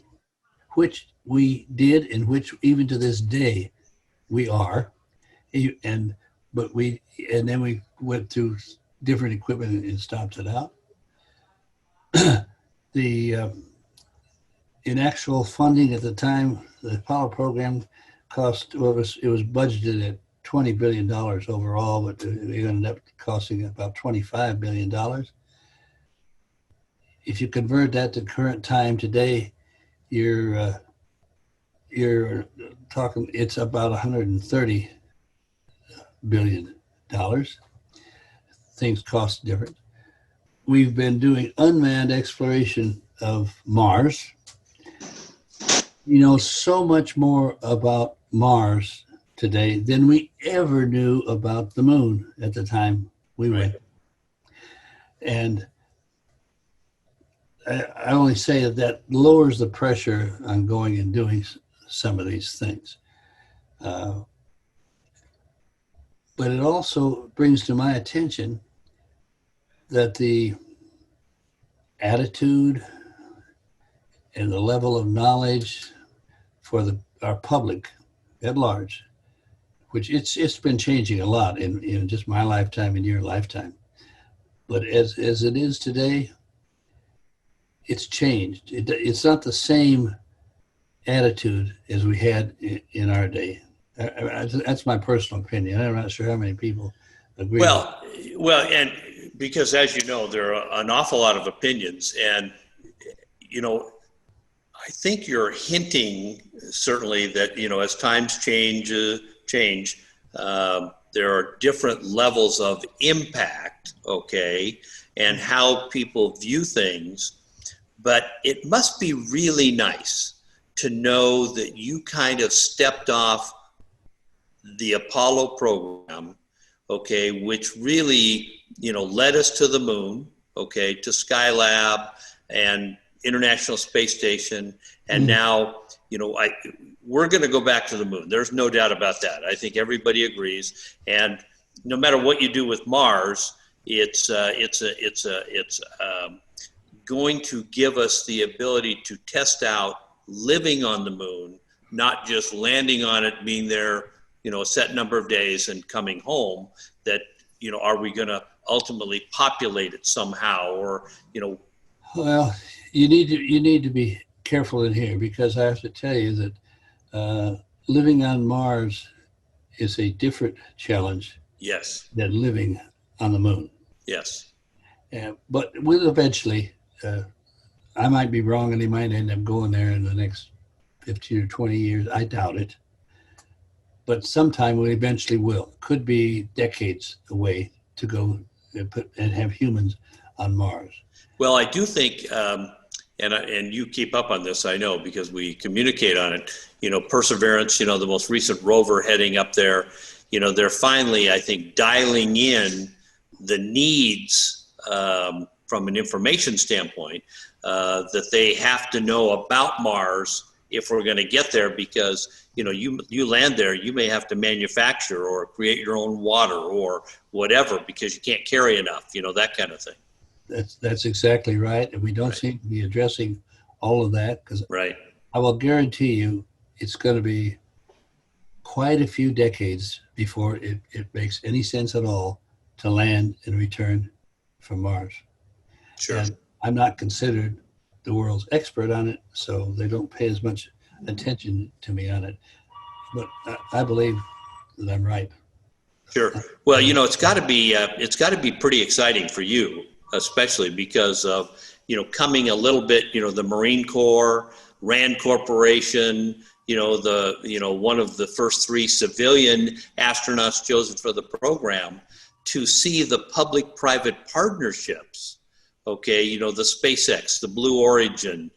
Speaker 2: which we did, and which even to this day we are. And then we went through different equipment and stopped it out. In actual funding at the time, the Apollo program cost, well, it was budgeted at $20 billion overall, but it ended up costing about $25 billion. If you convert that to current time today, you're talking, it's about $130 billion. Things cost different. We've been doing unmanned exploration of Mars. You know so much more about Mars today than we ever knew about the moon at the time we went. And I only say that lowers the pressure on going and doing some of these things. But it also brings to my attention that the attitude and the level of knowledge for our public at large, which it's been changing a lot in just my lifetime and your lifetime. But as it is today, it's changed. It's not the same attitude as we had in our day. That's my personal opinion. I'm not sure how many people agree.
Speaker 1: Well, and because as you know, there are an awful lot of opinions, and I think you're hinting certainly that as times change, there are different levels of impact, okay, and how people view things. But it must be really nice to know that you kind of stepped off the Apollo program, okay, which really, led us to the moon, okay, to Skylab and International Space Station. And now, we're going to go back to the moon. There's no doubt about that. I think everybody agrees. And no matter what you do with Mars, it's going to give us the ability to test out living on the moon, not just landing on it, being there, a set number of days and coming home. That, are we going to ultimately populate it somehow, or,
Speaker 2: Well, you need to be careful in here, because I have to tell you that living on Mars is a different challenge.
Speaker 1: Yes.
Speaker 2: Than living on the moon.
Speaker 1: Yes.
Speaker 2: But we'll eventually, I might be wrong, and they might end up going there in the next 15 or 20 years. I doubt it. But sometime we eventually will. Could be decades away to go and have humans on Mars.
Speaker 1: Well, I do think, and you keep up on this, I know, because we communicate on it. Perseverance, the most recent rover heading up there, they're finally, I think, dialing in the needs from an information standpoint that they have to know about Mars if we're going to get there, because you land there, you may have to manufacture or create your own water or whatever because you can't carry enough, that kind of thing.
Speaker 2: That's exactly right, and we don't seem to be addressing all of that, because I will guarantee you it's going to be quite a few decades before it makes any sense at all to land and return from Mars.
Speaker 1: Sure.
Speaker 2: And I'm not considered the world's expert on it, so they don't pay as much attention to me on it. But I believe that I'm right.
Speaker 1: Sure. Well, it's got to be pretty exciting for you, especially because of coming a little bit, the Marine Corps, Rand Corporation, one of the first 3 civilian astronauts chosen for the program, to see the public-private partnerships. Okay, the SpaceX, the Blue Origin,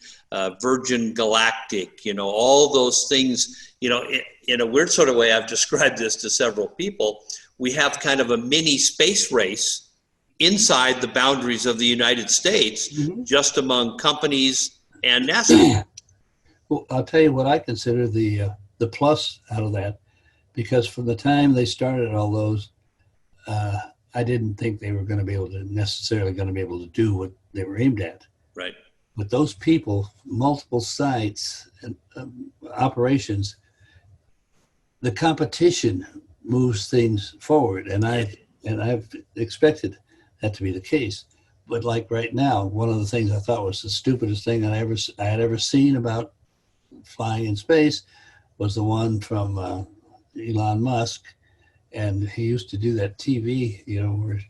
Speaker 1: Virgin Galactic, all those things, in a weird sort of way, I've described this to several people. We have kind of a mini space race inside the boundaries of the United States, just among companies and NASA.
Speaker 2: Well, I'll tell you what I consider the plus out of that, because from the time they started all those, I didn't think they were necessarily going to be able to do what they were aimed at.
Speaker 1: Right.
Speaker 2: But those people, multiple sites and operations, the competition moves things forward, and I've expected that to be the case. But like right now, one of the things I thought was the stupidest thing I had ever seen about flying in space was the one from Elon Musk. And he used to do that TV, where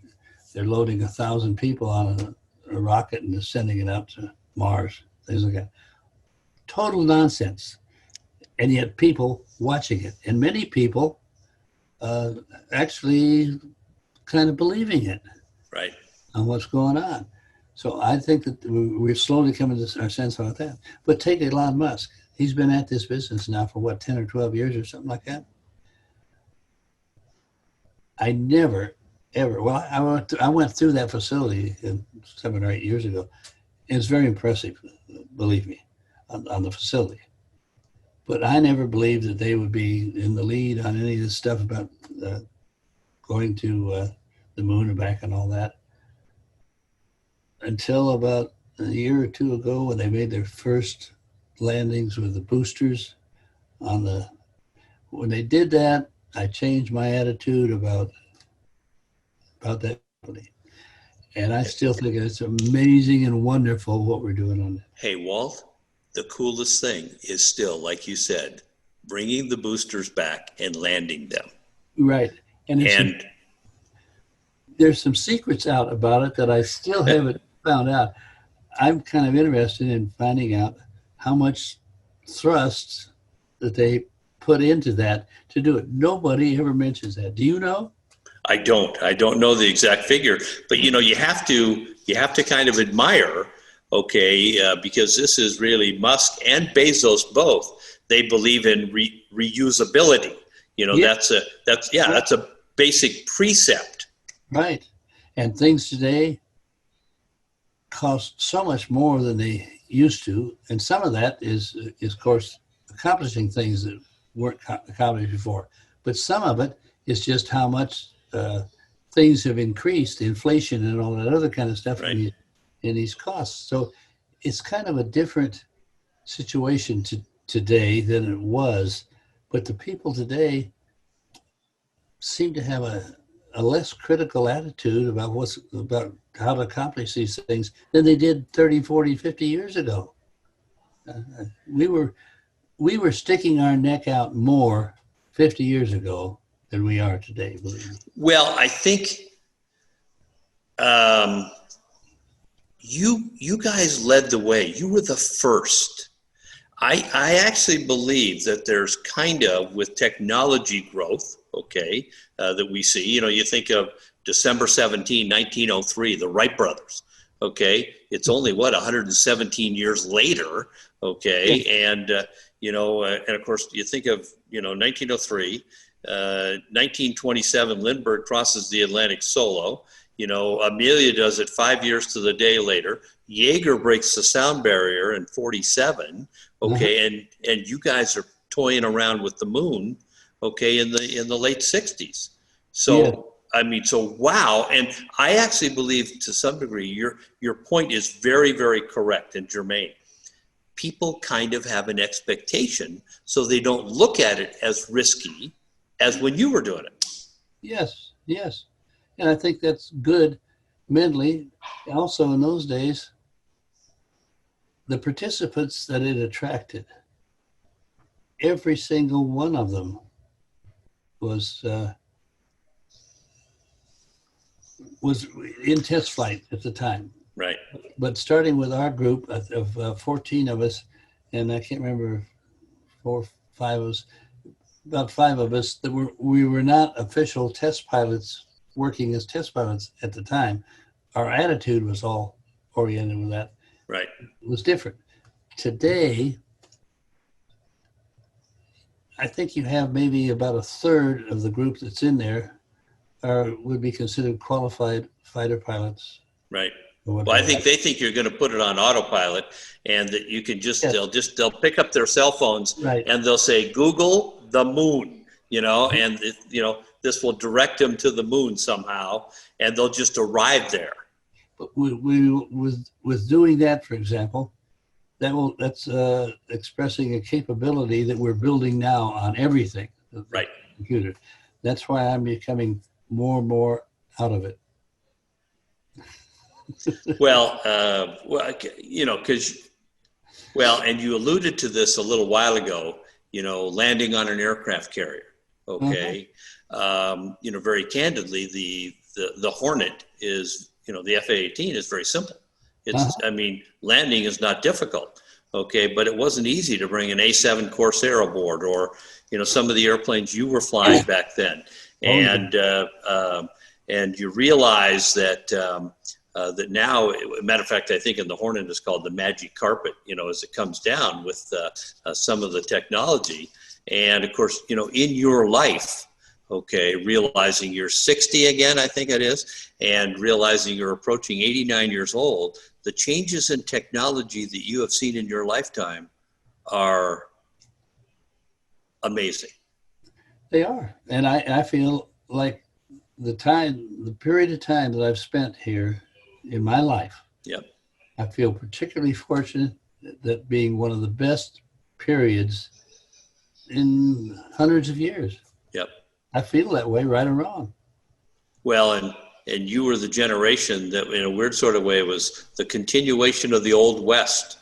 Speaker 2: they're loading 1,000 people on a rocket and sending it out to Mars, things like that. Total nonsense. And yet people watching it. And many people actually kind of believing it.
Speaker 1: Right.
Speaker 2: On what's going on. So I think that we're slowly coming to our sense about that. But take Elon Musk. He's been at this business now for 10 or 12 years or something like that. I never, ever, I went through that facility 7 or 8 years ago. And it's very impressive, believe me, on the facility. But I never believed that they would be in the lead on any of this stuff about going to the moon and back and all that, until about a year or 2 ago, when they made their first landings with the boosters when they did that, I changed my attitude about that company. And I still think it's amazing and wonderful what we're doing on it.
Speaker 1: Hey, Walt, the coolest thing is still, like you said, bringing the boosters back and landing them.
Speaker 2: Right. And there's some secrets out about it that I still haven't found out. I'm kind of interested in finding out how much thrust that they put into that to do it. Nobody ever mentions that. Do you know? I
Speaker 1: don't know the exact figure, but you have to kind of admire, because this is really Musk and Bezos both. They believe in reusability. That's a basic precept.
Speaker 2: Right. And things today cost so much more than they used to. And some of that is of course, accomplishing things that weren't accomplished before. But some of it is just how much things have increased, inflation and all that other kind of stuff in these costs. So it's kind of a different situation today than it was. But the people today seem to have a less critical attitude about how to accomplish these things than they did 30, 40, 50 years ago. We were sticking our neck out more 50 years ago than we are today, believe me.
Speaker 1: Well, I think you guys led the way. You were the first. I actually believe that there's kind of, with technology growth, okay, that we see, you think of December 17, 1903, the Wright brothers, okay, it's only 117 years later, okay, and and of course you think of 1903, 1927, Lindbergh crosses the Atlantic solo. Amelia does it 5 years to the day later. Yeager breaks the sound barrier in 47. Okay, and you guys are toying around with the moon, okay, in the late 60s. So yeah. I mean, so wow, and I actually believe to some degree your point is very, very correct and germane. People kind of have an expectation, so they don't look at it as risky as when you were doing it.
Speaker 2: Yes, yes. And I think that's good mentally. Also, in those days, the participants that it attracted, every single one of them was in test flight at the time.
Speaker 1: Right.
Speaker 2: But starting with our group of 14 of us, and I can't remember, 4 or 5 of us, about 5 of us, that we were not official test pilots working as test pilots at the time. Our attitude was all oriented with that.
Speaker 1: Right.
Speaker 2: It was different. Today, I think you have maybe about a third of the group that's in there would be considered qualified fighter pilots.
Speaker 1: Right. Well, I think they think you're going to put it on autopilot, and that you can just, yes. they'll pick up their cell phones, right. and they'll say, Google the moon, and this will direct them to the moon somehow, and they'll just arrive there.
Speaker 2: But with doing that, for example, that's expressing a capability that we're building now on everything.
Speaker 1: Right.
Speaker 2: Computer. That's why I'm becoming more and more out of it.
Speaker 1: Well, and you alluded to this a little while ago, landing on an aircraft carrier. Okay. Mm-hmm. Very candidly, the Hornet is, the F-A-18 is very simple. It's, I mean, landing is not difficult. Okay. But it wasn't easy to bring an A-7 Corsair aboard, or, some of the airplanes you were flying back then. And you realize that, that now, matter of fact, I think in the Hornet is called the magic carpet, as it comes down with some of the technology. And of course, in your life, okay, realizing you're 60 again, I think it is, and realizing you're approaching 89 years old, the changes in technology that you have seen in your lifetime are amazing.
Speaker 2: They are. And I feel like the period of time that I've spent here in my life,
Speaker 1: yep.
Speaker 2: I feel particularly fortunate that being one of the best periods in hundreds of years.
Speaker 1: Yep.
Speaker 2: I feel that way, right or wrong.
Speaker 1: Well, and you were the generation that, in a weird sort of way, was the continuation of the Old West.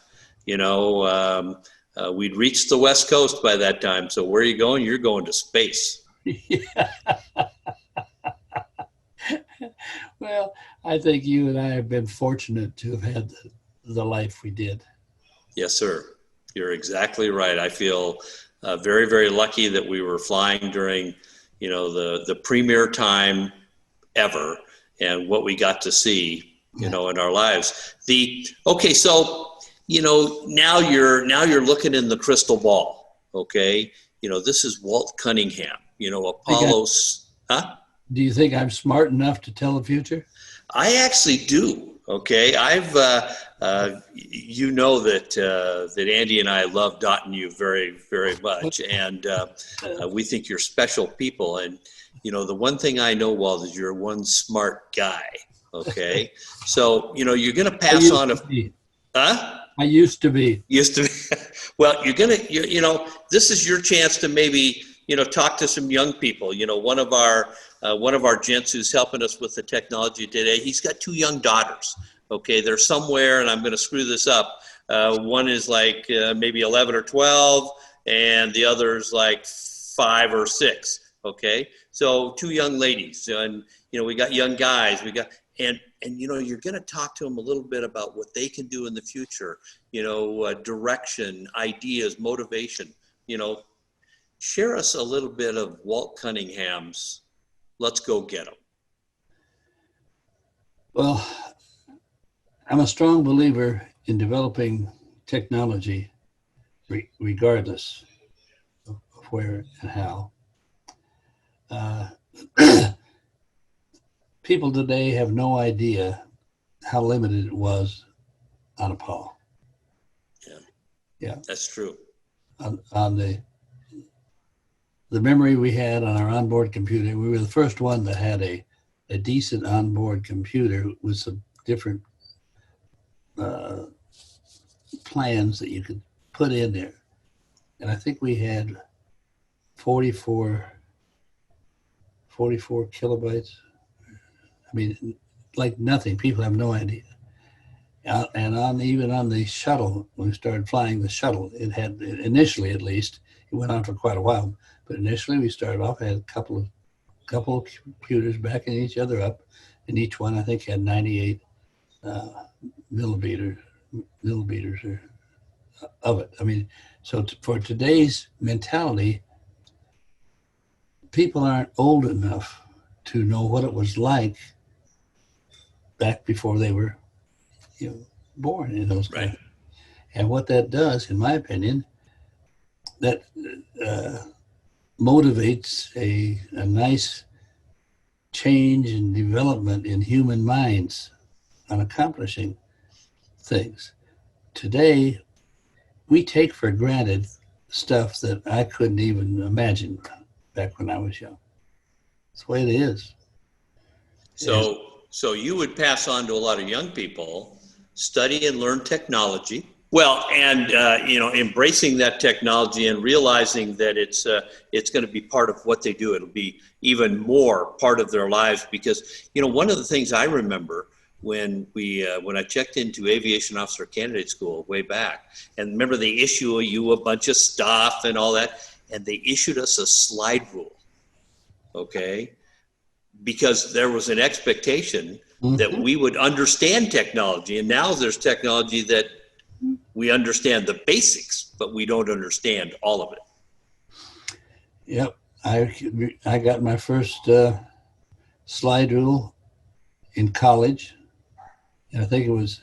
Speaker 1: We'd reached the West Coast by that time. So where are you going? You're going to space.
Speaker 2: Yeah. Well, I think you and I have been fortunate to have had the life we did.
Speaker 1: Yes, sir. You're exactly right. I feel very, very lucky that we were flying during, the premier time ever, and what we got to see, in our lives. So, now you're looking in the crystal ball. Okay, this is Walt Cunningham. Apollo.
Speaker 2: Do you think I'm smart enough to tell the future?
Speaker 1: I actually do. Okay, I've that Andy and I love dotting you very, very much, and we think you're special people. And the one thing I know, Walt, is you're one smart guy. Okay, so you're going to pass on
Speaker 2: I used to be.
Speaker 1: Well, this is your chance to maybe talk to some young people. One of our gents who's helping us with the technology today, he's got 2 young daughters. Okay, they're somewhere, and I'm going to screw this up. One is like maybe 11 or 12, and the other's like 5 or 6. Okay, so 2 young ladies, and we got young guys. And and you're going to talk to them a little bit about what they can do in the future, direction, ideas, motivation. Share us a little bit of Walt Cunningham's "Let's Go Get 'Em."
Speaker 2: Well, I'm a strong believer in developing technology regardless of where and how. People today have no idea how limited it was on Apollo. Yeah,
Speaker 1: That's true.
Speaker 2: On the memory we had on our onboard computer, we were the first one that had a decent onboard computer with some different plans that you could put in there. And I think we had 44 kilobytes. I mean, like nothing. People have no idea. And even on the shuttle, when we started flying the shuttle, it had, initially at least, it went on for quite a while, but initially we started off, had a couple of computers backing each other up, and each one I think had 98 millimeters of it. I mean, so for today's mentality, people aren't old enough to know what it was like back before they were, born in those countries. And what that does, in my opinion, that motivates a nice change and development in human minds on accomplishing things. Today, we take for granted stuff that I couldn't even imagine back when I was young. That's the way it is.
Speaker 1: So you would pass on to a lot of young people, study and learn technology. Well, and embracing that technology and realizing that it's going to be part of what they do. It'll be even more part of their lives because one of the things I remember when I checked into aviation officer candidate school way back, and remember they issue you a bunch of stuff and all that, and they issued us a slide rule, okay? Because there was an expectation that we would understand technology, and now there's technology that we understand the basics, but we don't understand all of it.
Speaker 2: Yep, I got my first slide rule in college, and I think it was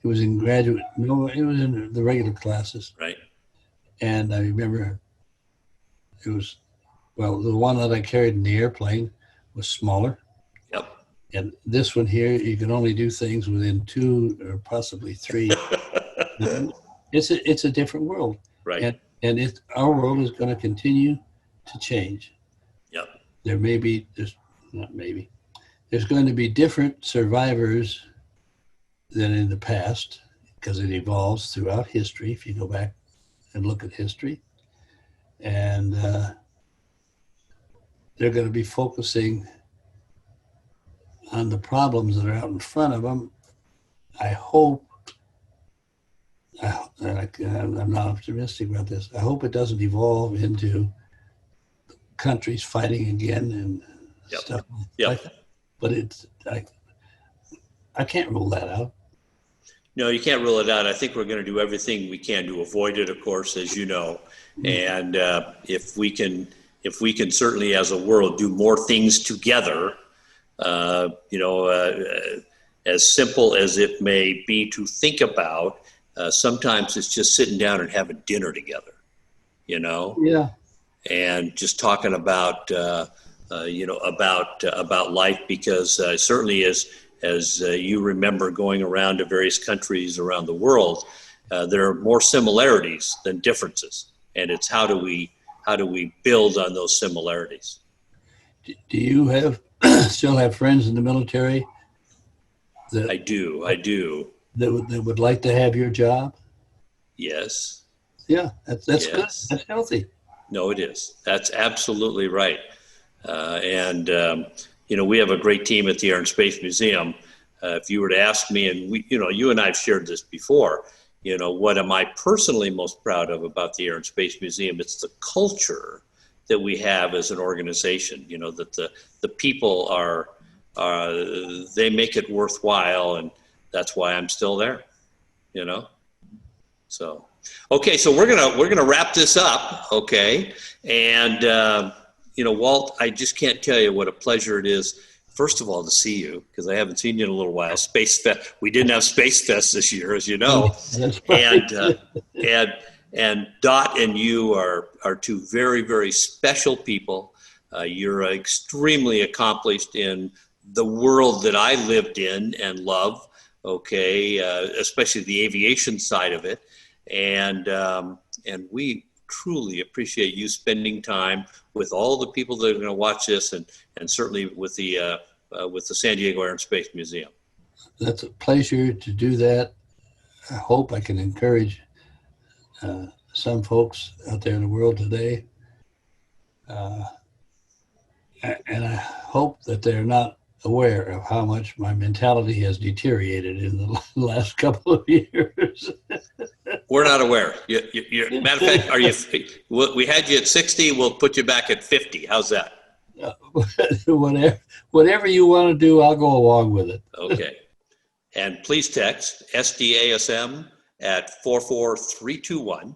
Speaker 2: in graduate. No, it was in the regular classes.
Speaker 1: Right.
Speaker 2: And I remember it was, well, the one that I carried in the airplane was smaller.
Speaker 1: Yep. And
Speaker 2: this one here, you can only do things within 2 or possibly 3. It's a different world.
Speaker 1: Right.
Speaker 2: And our world is going to continue to change.
Speaker 1: Yep.
Speaker 2: There's going to be different survivors than in the past because it evolves throughout history. If you go back and look at history, and they're going to be focusing on the problems that are out in front of them. I hope, I'm not optimistic about this, I hope it doesn't evolve into countries fighting again and stuff like that. But I can't rule that out.
Speaker 1: No, you can't rule it out. I think we're going to do everything we can to avoid it, of course, as you know. And if we can certainly, as a world, do more things together, as simple as it may be to think about, sometimes it's just sitting down and having dinner together,
Speaker 2: Yeah.
Speaker 1: and just talking about life, because certainly as you remember going around to various countries around the world, there are more similarities than differences, and it's how do we build on those similarities.
Speaker 2: Do you still have friends in the military?
Speaker 1: I do.
Speaker 2: That would like to have your job?
Speaker 1: Yes.
Speaker 2: Yeah, that's
Speaker 1: yes.
Speaker 2: Good. That's healthy.
Speaker 1: No, it is. That's absolutely right. We have a great team at the Air and Space Museum. If you were to ask me, and you and I have shared this before, what am I personally most proud of about the Air and Space Museum? It's the culture that we have as an organization. That the people are they make it worthwhile, and that's why I'm still there, you know. So, okay, so we're gonna wrap this up, okay? And you know, Walt, I just can't tell you what a pleasure it is. First of all, to see you, because I haven't seen you in a little while. Space Fest. We didn't have Space Fest this year, as you know.
Speaker 2: That's right.
Speaker 1: And Dot and you are two very, very special people. You're extremely accomplished in the world that I lived in and love, okay, especially the aviation side of it. And we truly appreciate you spending time with all the people that are going to watch this, and certainly with the San Diego Air and Space Museum.
Speaker 2: That's a pleasure to do that. I hope I can encourage some folks out there in the world today. And I hope that they're not aware of how much my mentality has deteriorated in the last couple of years.
Speaker 1: We're not aware. Matter of fact, we had you at 60, we'll put you back at 50. How's that?
Speaker 2: Whatever you want to do, I'll go along with it.
Speaker 1: Okay. And please text SDASM at 44321.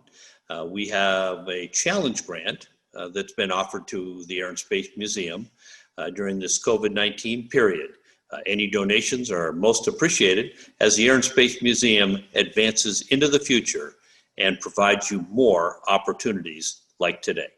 Speaker 1: We have a challenge grant that's been offered to the Air and Space Museum during this COVID-19 period. Any donations are most appreciated as the Air and Space Museum advances into the future and provides you more opportunities like today.